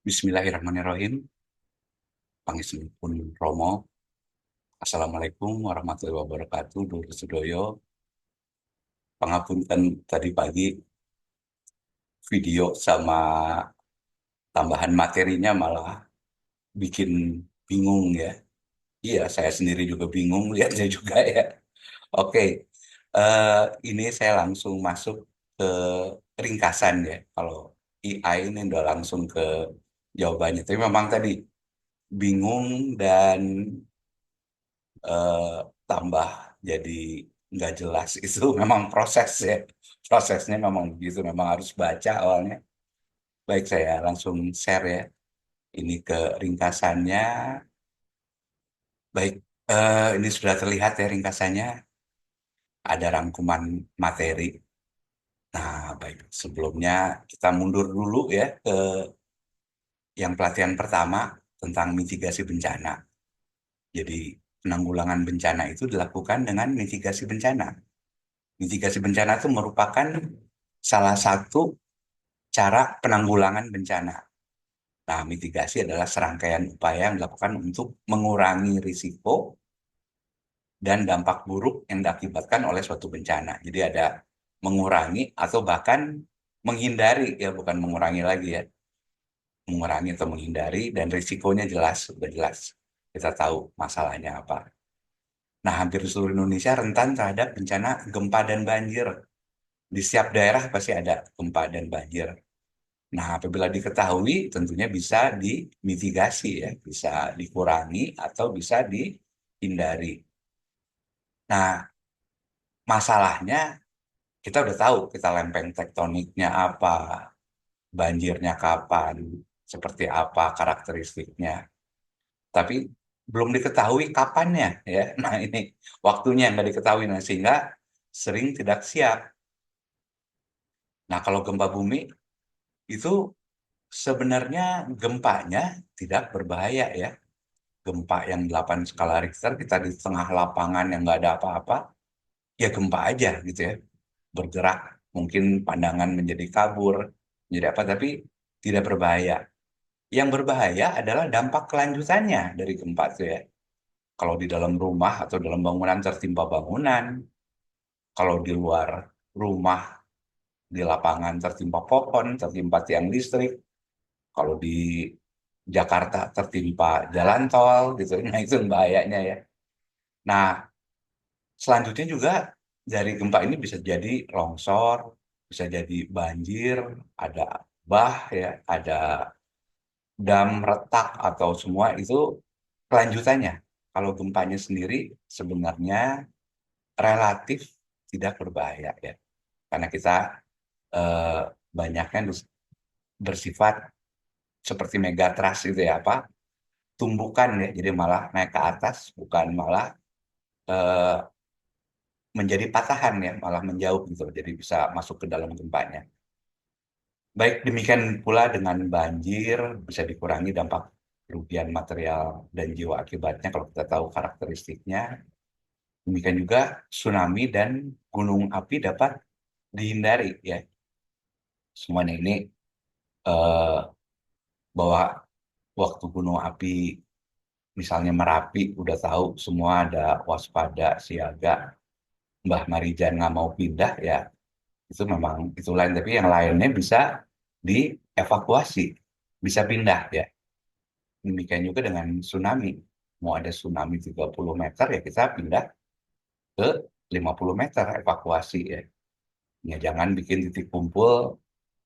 Bismillahirrahmanirrahim. Pangestu Romo. Assalamualaikum warahmatullahi wabarakatuh. Dulur sedoyo. Pangapunten tadi pagi video sama tambahan materinya malah bikin bingung ya. Iya, saya sendiri juga bingung lihatnya juga ya. Oke, eh, ini saya langsung masuk ke ringkasan ya. Kalau AI ini udah langsung ke jawabannya. Tapi memang tadi bingung dan eh, tambah jadi nggak jelas itu memang proses ya, prosesnya memang begitu, memang harus baca awalnya. Baik, saya langsung share ya ini ke ringkasannya. Baik, ini sudah terlihat ya ringkasannya, ada rangkuman materi. Nah, baik, sebelumnya kita mundur dulu ya ke yang pelatihan pertama tentang mitigasi bencana. Jadi penanggulangan bencana itu dilakukan dengan mitigasi bencana. Mitigasi bencana itu merupakan salah satu cara penanggulangan bencana. Nah, mitigasi adalah serangkaian upaya yang dilakukan untuk mengurangi risiko dan dampak buruk yang diakibatkan oleh suatu bencana. Jadi ada mengurangi atau bahkan menghindari, ya bukan mengurangi lagi ya. Mengurangi atau menghindari dan risikonya jelas, sudah jelas. Kita tahu masalahnya apa. Nah, hampir seluruh Indonesia rentan terhadap bencana gempa dan banjir. Di setiap daerah pasti ada gempa dan banjir. Nah, apabila diketahui, tentunya bisa dimitigasi ya, bisa dikurangi atau bisa dihindari. Nah, masalahnya kita udah tahu kita lempeng tektoniknya apa, banjirnya kapan, seperti apa karakteristiknya. Tapi belum diketahui kapannya ya. Nah, ini waktunya yang nggak diketahui, nah, sehingga sering tidak siap. Nah, kalau gempa bumi itu sebenarnya gempanya tidak berbahaya ya. Gempa yang 8 skala Richter, kita di tengah lapangan yang nggak ada apa-apa, ya gempa aja gitu ya. Bergerak, mungkin pandangan menjadi kabur, menjadi apa, tapi tidak berbahaya. Yang berbahaya adalah dampak kelanjutannya dari gempa itu ya. Kalau di dalam rumah atau dalam bangunan tertimpa bangunan, kalau di luar rumah, di lapangan tertimpa pohon, tertimpa tiang listrik, kalau di Jakarta tertimpa jalan tol gitu, nah itu bahayanya ya. Nah, selanjutnya juga dari gempa ini bisa jadi longsor, bisa jadi banjir, ada bah ya, ada dam retak atau semua itu kelanjutannya. Kalau gempanya sendiri sebenarnya relatif tidak berbahaya ya, karena kita eh, banyaknya bersifat seperti megatrust itu ya, apa, tumbukan ya, jadi malah naik ke atas, bukan malah eh, menjadi patahan ya, malah menjauh gitu, jadi bisa masuk ke dalam gempanya. Baik, demikian pula dengan banjir, bisa dikurangi dampak kerugian material dan jiwa akibatnya kalau kita tahu karakteristiknya. Demikian juga tsunami dan gunung api dapat dihindari ya. Semuanya ini eh, bahwa waktu gunung api misalnya Merapi udah tahu semua, ada waspada siaga, Mbah Marijan nggak mau pindah ya, itu memang itu lain, tapi yang lainnya bisa dievakuasi, bisa pindah ya. Demikian juga dengan tsunami, mau ada tsunami 30 meter ya kita pindah ke 50 meter evakuasi ya. Ya jangan bikin titik kumpul,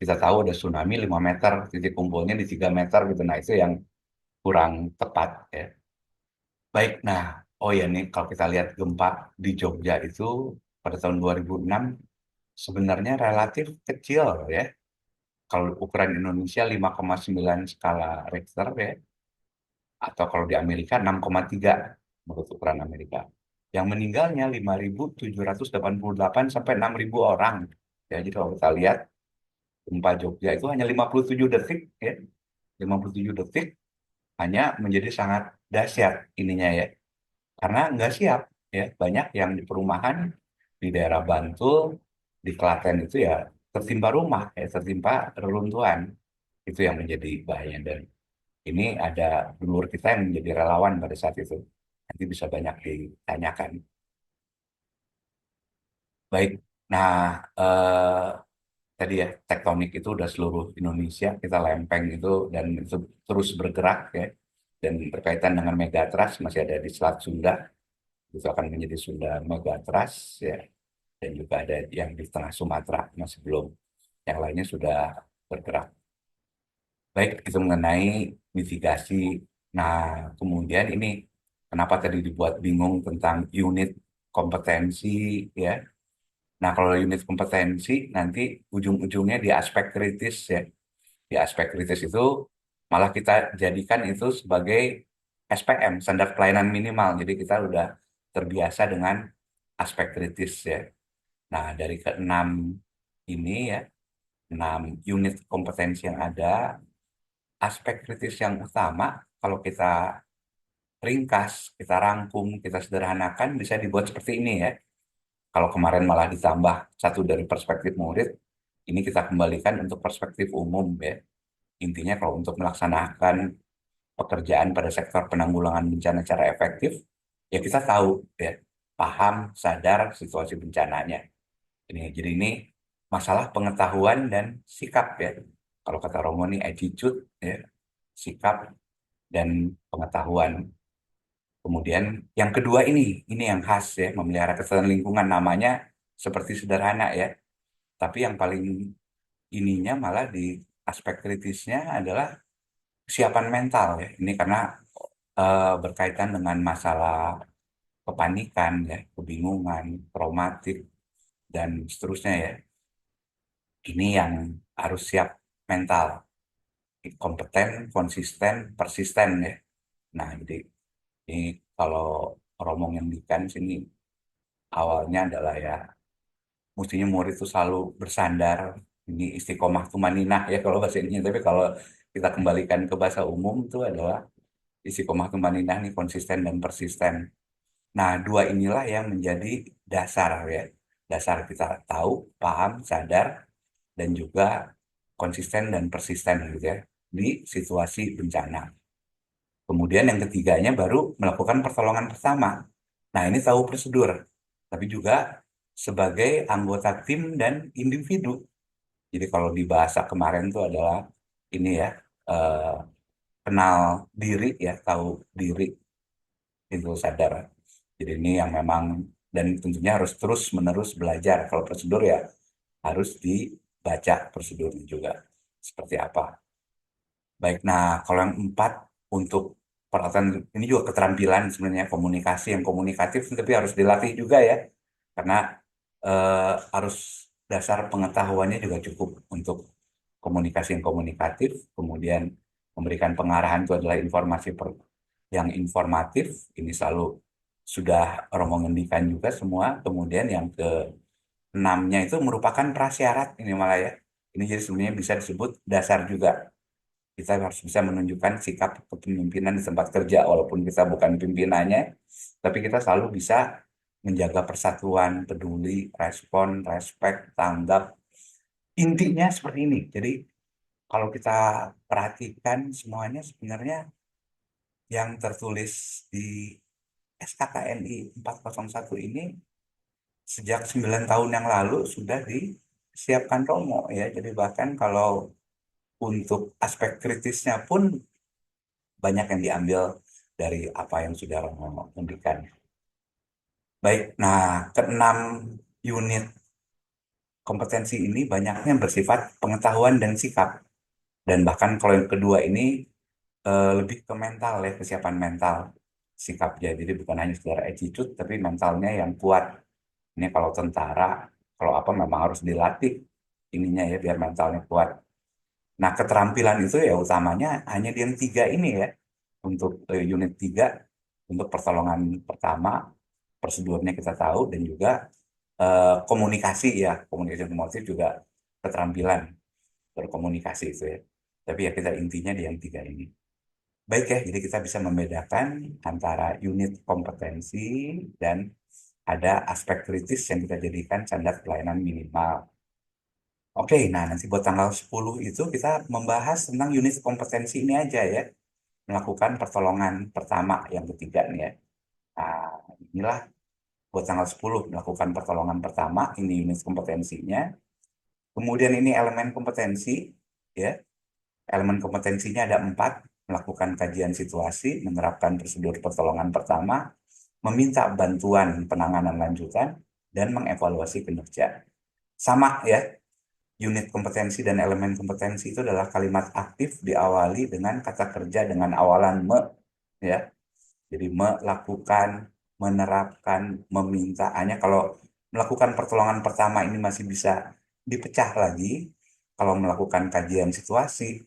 kita tahu ada tsunami 5 meter, titik kumpulnya di 3 meter gitu, nah itu yang kurang tepat ya. Baik, nah, oh ya nih, kalau kita lihat gempa di Jogja itu pada tahun 2006 sebenarnya relatif kecil ya. Kalau ukuran Indonesia 5,9 skala Richter ya, atau kalau di Amerika 6,3 menurut ukuran Amerika. Yang meninggalnya 5.788 sampai 6.000 orang. Ya, jadi kalau kita lihat gempa Jogja itu hanya 57 detik ya. 57 detik hanya menjadi sangat dahsyat ininya ya. Karena nggak siap ya, banyak yang di perumahan di daerah Bantul, di Klaten itu ya tertimpa rumah, ya, tertimpa reruntuhan. Itu yang menjadi bahaya. Dan ini ada dulur kita yang menjadi relawan pada saat itu. Nanti bisa banyak ditanyakan. Baik, nah tadi ya tektonik itu udah seluruh Indonesia, kita lempeng itu dan itu terus bergerak ya. Dan berkaitan dengan megatrust masih ada di Selat Sunda, itu akan menjadi Sunda Megatrust ya. Dan juga ada yang di tengah Sumatera masih belum. Yang lainnya sudah bergerak. Baik, itu mengenai mitigasi. Nah, kemudian ini kenapa tadi dibuat bingung tentang unit kompetensi ya. Nah, kalau unit kompetensi nanti ujung-ujungnya di aspek kritis ya. Di aspek kritis itu malah kita jadikan itu sebagai SPM, standar pelayanan minimal. Jadi kita udah terbiasa dengan aspek kritis ya. Nah, dari keenam ini ya, 6 unit kompetensi yang ada, aspek kritis yang utama kalau kita ringkas, kita rangkum, kita sederhanakan bisa dibuat seperti ini ya. Kalau kemarin malah ditambah satu dari perspektif murid, ini kita kembalikan untuk perspektif umum ya. Intinya kalau untuk melaksanakan pekerjaan pada sektor penanggulangan bencana secara efektif, ya kita tahu ya, paham, sadar situasi bencananya. Jadi ini masalah pengetahuan dan sikap ya. Kalau kata Romo ini attitude ya, sikap dan pengetahuan. Kemudian yang kedua ini yang khas ya, memelihara kesehatan lingkungan namanya seperti sederhana ya. Tapi yang paling ininya malah di aspek kritisnya adalah kesiapan mental ya. Ini karena berkaitan dengan masalah kepanikan ya, kebingungan, traumatik dan seterusnya ya. Ini yang harus siap mental, kompeten, konsisten, persisten ya. Nah, jadi ini kalau Romo ngendikan sini awalnya adalah ya mestinya murid itu selalu bersandar, ini istiqomah tumaninah ya kalau bahasa Indonesia, tapi kalau kita kembalikan ke bahasa umum itu adalah istiqomah tumaninah ini konsisten dan persisten. Nah, dua inilah yang menjadi dasar ya. Dasar kita tahu, paham, sadar, dan juga konsisten dan persisten gitu ya di situasi bencana. Kemudian yang ketiganya baru melakukan pertolongan pertama. Nah, ini tahu prosedur, tapi juga sebagai anggota tim dan individu. Jadi kalau di bahasa kemarin itu adalah ini ya, eh, kenal diri ya, tahu diri itu sadar. Jadi ini yang memang dan tentunya harus terus menerus belajar. Kalau prosedur ya harus dibaca prosedurnya juga seperti apa. Baik, nah kalau yang empat untuk peralatan ini juga keterampilan sebenarnya komunikasi yang komunikatif tapi harus dilatih juga ya karena harus dasar pengetahuannya juga cukup untuk komunikasi yang komunikatif, kemudian memberikan pengarahan itu adalah yang informatif, ini selalu sudah Romo ngendikan juga semua, kemudian yang keenamnya itu merupakan prasyarat ini malah ya, ini jadi sebenarnya bisa disebut dasar juga, kita harus bisa menunjukkan sikap kepemimpinan di tempat kerja walaupun kita bukan pimpinannya, tapi kita selalu bisa menjaga persatuan, peduli, respon, respek, tanggap. Intinya seperti ini. Jadi kalau kita perhatikan semuanya sebenarnya yang tertulis di SKKNI 401 ini sejak 9 tahun yang lalu sudah disiapkan Romo ya. Jadi bahkan kalau untuk aspek kritisnya pun banyak yang diambil dari apa yang sudah Romo berikan. Baik, nah keenam unit kompetensi ini banyaknya bersifat pengetahuan dan sikap. Dan bahkan kalau yang kedua ini lebih ke mental ya, kesiapan mental sikapnya. Jadi bukan hanya secara attitude, tapi mentalnya yang kuat. Ini kalau tentara, kalau apa memang harus dilatih ininya ya, biar mentalnya kuat. Nah, keterampilan itu ya utamanya hanya di yang tiga ini ya. Untuk unit tiga, untuk pertolongan pertama, prosedurnya kita tahu, dan juga komunikasi ya, komunikasi otomotif juga keterampilan berkomunikasi itu ya. Tapi ya kita intinya di yang tiga ini. Baik ya, jadi kita bisa membedakan antara unit kompetensi dan ada aspek kritis yang kita jadikan standar pelayanan minimal. Oke, nah nanti buat tanggal 10 itu kita membahas tentang unit kompetensi ini aja ya. Melakukan pertolongan pertama yang ketiga nih ya. Nah, inilah buat tanggal 10 melakukan pertolongan pertama, ini unit kompetensinya. Kemudian ini elemen kompetensi, ya. Elemen kompetensinya ada 4, melakukan kajian situasi, menerapkan prosedur pertolongan pertama, meminta bantuan penanganan lanjutan, dan mengevaluasi kinerja. Sama ya, unit kompetensi dan elemen kompetensi itu adalah kalimat aktif diawali dengan kata kerja dengan awalan me, ya. Jadi melakukan, menerapkan, meminta. Hanya kalau melakukan pertolongan pertama ini masih bisa dipecah lagi. Kalau melakukan kajian situasi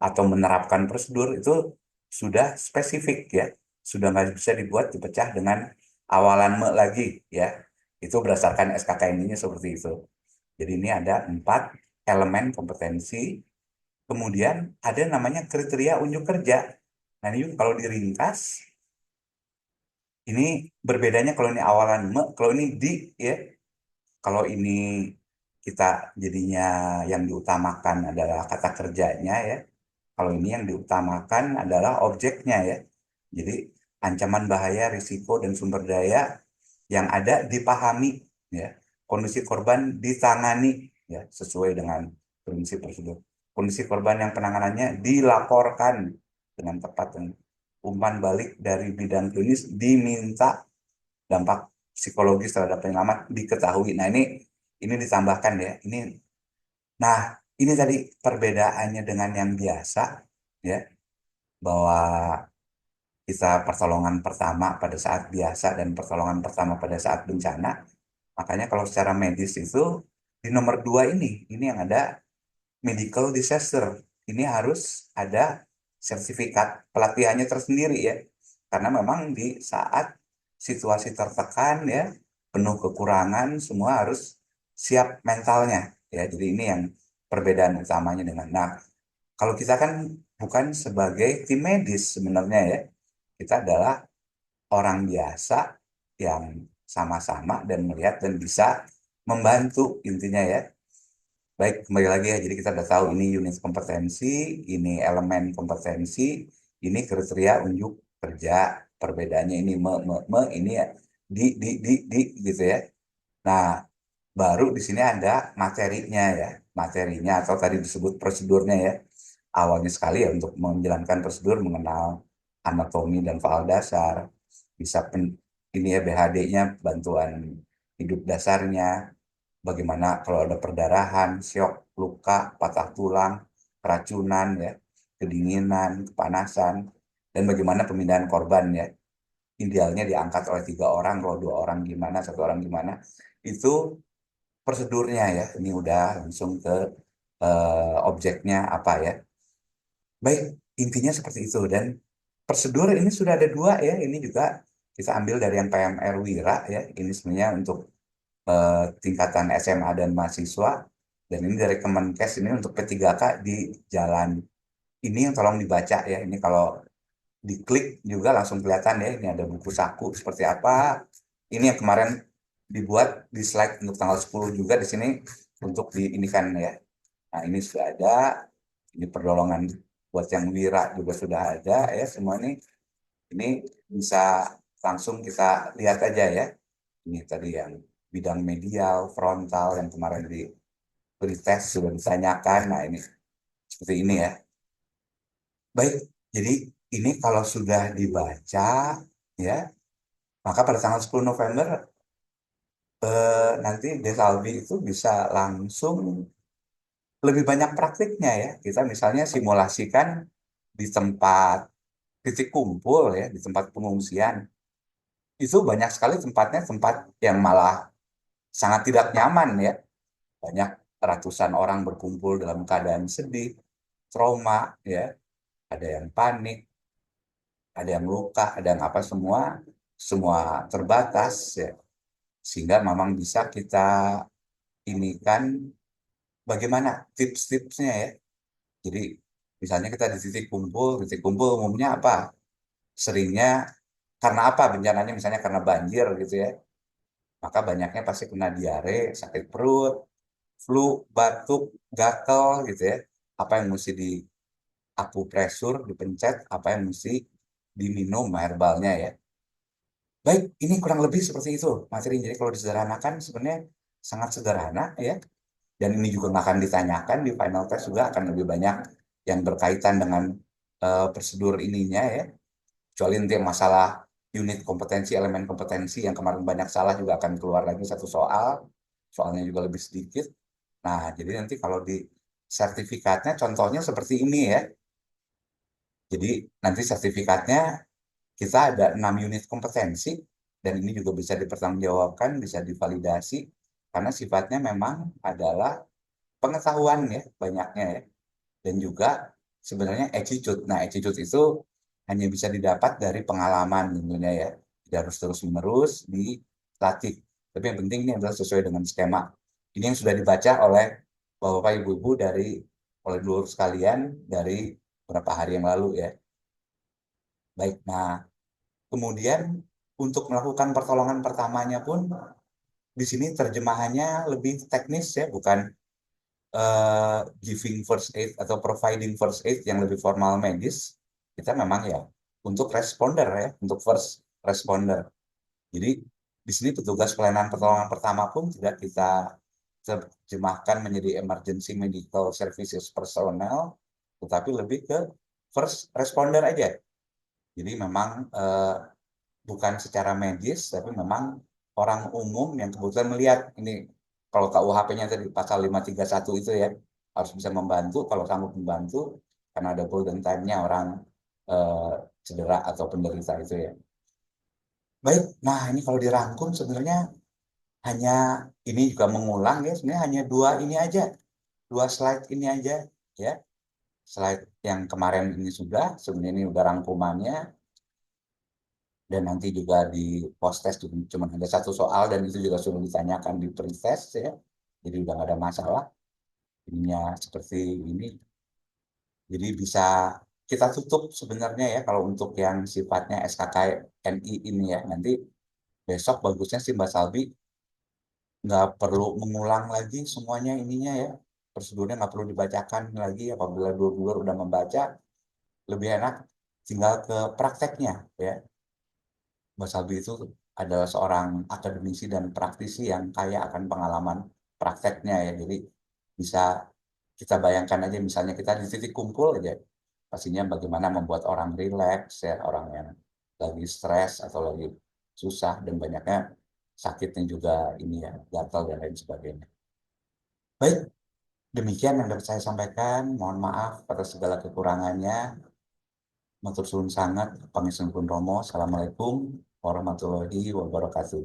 atau menerapkan prosedur itu sudah spesifik ya. Sudah nggak bisa dibuat dipecah dengan awalan me lagi ya. Itu berdasarkan SKKN-nya seperti itu. Jadi ini ada 4 elemen kompetensi. Kemudian ada namanya kriteria unjuk kerja. Nah ini kalau diringkas, ini berbedanya kalau ini awalan me, kalau ini di ya. Kalau ini kita jadinya yang diutamakan adalah kata kerjanya ya. Kalau ini yang diutamakan adalah objeknya ya. Jadi ancaman bahaya, risiko dan sumber daya yang ada dipahami ya. Kondisi korban ditangani ya sesuai dengan prinsip prosedur. Kondisi korban yang penanganannya dilaporkan dengan tepat dan umpan balik dari bidang klinis diminta, dampak psikologis terhadap penyelamat diketahui. Nah, ini ditambahkan ya. Nah, ini tadi perbedaannya dengan yang biasa ya, bahwa kita pertolongan pertama pada saat biasa dan pertolongan pertama pada saat bencana. Makanya kalau secara medis itu di nomor 2 ini yang ada medical disaster. Ini harus ada sertifikat pelatihannya tersendiri ya. Karena memang di saat situasi tertekan ya, penuh kekurangan, semua harus siap mentalnya ya. Jadi ini yang perbedaan utamanya dengan. Nah, kalau kita kan bukan sebagai tim medis sebenarnya ya. Kita adalah orang biasa yang sama-sama dan melihat dan bisa membantu intinya ya. Baik, kembali lagi ya. Jadi kita udah tahu ini unit kompetensi, ini elemen kompetensi, ini kriteria unjuk kerja. Perbedaannya ini ini ya di gitu ya. Nah, baru di sini ada materinya ya. Materinya atau tadi disebut prosedurnya ya. Awalnya sekali ya untuk menjalankan prosedur mengenal anatomi dan faal dasar. Bisa ini ya BHD-nya, bantuan hidup dasarnya, bagaimana kalau ada perdarahan, syok, luka, patah tulang, keracunan, ya, kedinginan, kepanasan, dan bagaimana pemindahan korban ya. Idealnya diangkat oleh 3 orang, kalau 2 orang gimana, 1 orang gimana. Itu prosedurnya ya. Ini udah langsung ke objeknya apa ya. Baik, intinya seperti itu. Dan prosedur ini sudah ada 2 ya. Ini juga kita ambil dari yang PMR Wira ya. Ini sebenarnya untuk tingkatan SMA dan mahasiswa. Dan ini dari Kemenkes ini untuk P3K di jalan. Ini yang tolong dibaca ya. Ini kalau diklik juga langsung kelihatan ya. Ini ada buku saku seperti apa. Ini yang kemarin dibuat di slide untuk tanggal 10 juga di sini untuk di ini kan ya. Nah ini sudah ada. Ini pertolongan buat yang Wira juga sudah ada ya. Semua ini bisa langsung kita lihat aja ya. Ini tadi yang bidang medial, frontal yang kemarin diberi tes sudah ditanyakan. Nah ini seperti ini ya. Baik, jadi ini kalau sudah dibaca ya, maka pada tanggal 10 November nanti Desalbi itu bisa langsung lebih banyak praktiknya ya. Kita misalnya simulasikan di tempat titik kumpul ya, di tempat pengungsian. Itu banyak sekali tempatnya tempat yang malah sangat tidak nyaman ya. Banyak ratusan orang berkumpul dalam keadaan sedih, trauma, ya, ada yang panik, ada yang luka, ada yang apa semua, semua terbatas, ya, sehingga memang bisa kita inikan bagaimana tips-tipsnya ya. Jadi misalnya kita di titik kumpul umumnya apa? Seringnya karena apa bencananya misalnya karena banjir gitu ya. Maka banyaknya pasti kena diare, sakit perut, flu, batuk, gatal gitu ya. Apa yang mesti di akupresur, dipencet, apa yang mesti diminum herbalnya ya. Baik, ini kurang lebih seperti itu materi. Jadi kalau disederhanakan sebenarnya sangat sederhana ya. Dan ini juga nggak akan ditanyakan di final test juga akan lebih banyak yang berkaitan dengan prosedur ininya ya. Kecuali nanti masalah unit kompetensi, elemen kompetensi yang kemarin banyak salah juga akan keluar lagi satu soal. Soalnya juga lebih sedikit. Nah, jadi nanti kalau di sertifikatnya contohnya seperti ini ya. Jadi nanti sertifikatnya kita ada 6 unit kompetensi dan ini juga bisa dipertanggungjawabkan, bisa divalidasi karena sifatnya memang adalah pengetahuan ya banyaknya ya dan juga sebenarnya attitude. Nah, attitude itu hanya bisa didapat dari pengalaman tentunya ya. Tidak harus terus-menerus dilatih. Tapi yang penting ini adalah sesuai dengan skema. Ini yang sudah dibaca oleh Bapak Ibu-Ibu oleh dulur sekalian dari beberapa hari yang lalu ya. Baik, nah kemudian untuk melakukan pertolongan pertamanya pun di sini terjemahannya lebih teknis ya, bukan giving first aid atau providing first aid yang lebih formal medis. Kita memang ya untuk responder ya, untuk first responder. Jadi di sini petugas pelayanan pertolongan pertama pun tidak kita terjemahkan menjadi emergency medical services personnel, tetapi lebih ke first responder aja. Jadi memang bukan secara medis, tapi memang orang umum yang kebetulan melihat ini kalau KUHP-nya tadi pasal 531 itu ya harus bisa membantu kalau sanggup membantu karena ada golden time-nya orang eh, cedera atau penderita itu ya. Baik, nah ini kalau dirangkum sebenarnya hanya ini juga mengulang ya sebenarnya hanya dua ini aja, dua slide ini aja ya. Slide yang kemarin ini sudah sebenarnya ini udah rangkumannya dan nanti juga di post test cuma ada satu soal dan itu juga sudah ditanyakan di pre-test ya jadi udah nggak ada masalah ininya seperti ini jadi bisa kita tutup sebenarnya ya kalau untuk yang sifatnya SKKNI ini ya nanti besok bagusnya sih Mbak Salbi nggak perlu mengulang lagi semuanya ininya ya prosedurnya nggak perlu dibacakan lagi apabila dua-dua udah membaca lebih enak tinggal ke prakteknya ya Mas Albi itu adalah seorang akademisi dan praktisi yang kaya akan pengalaman prakteknya ya. Jadi bisa kita bayangkan aja misalnya kita di titik kumpul aja. Pastinya bagaimana membuat orang rileks ya, orang yang lagi stres atau lagi susah dan banyaknya sakitnya juga ini ya, gatal dan lain sebagainya. Baik, demikian yang dapat saya sampaikan. Mohon maaf atas segala kekurangannya. Matur suwun sangat, pangestu pun Romo. Assalamualaikum warahmatullahi wabarakatuh.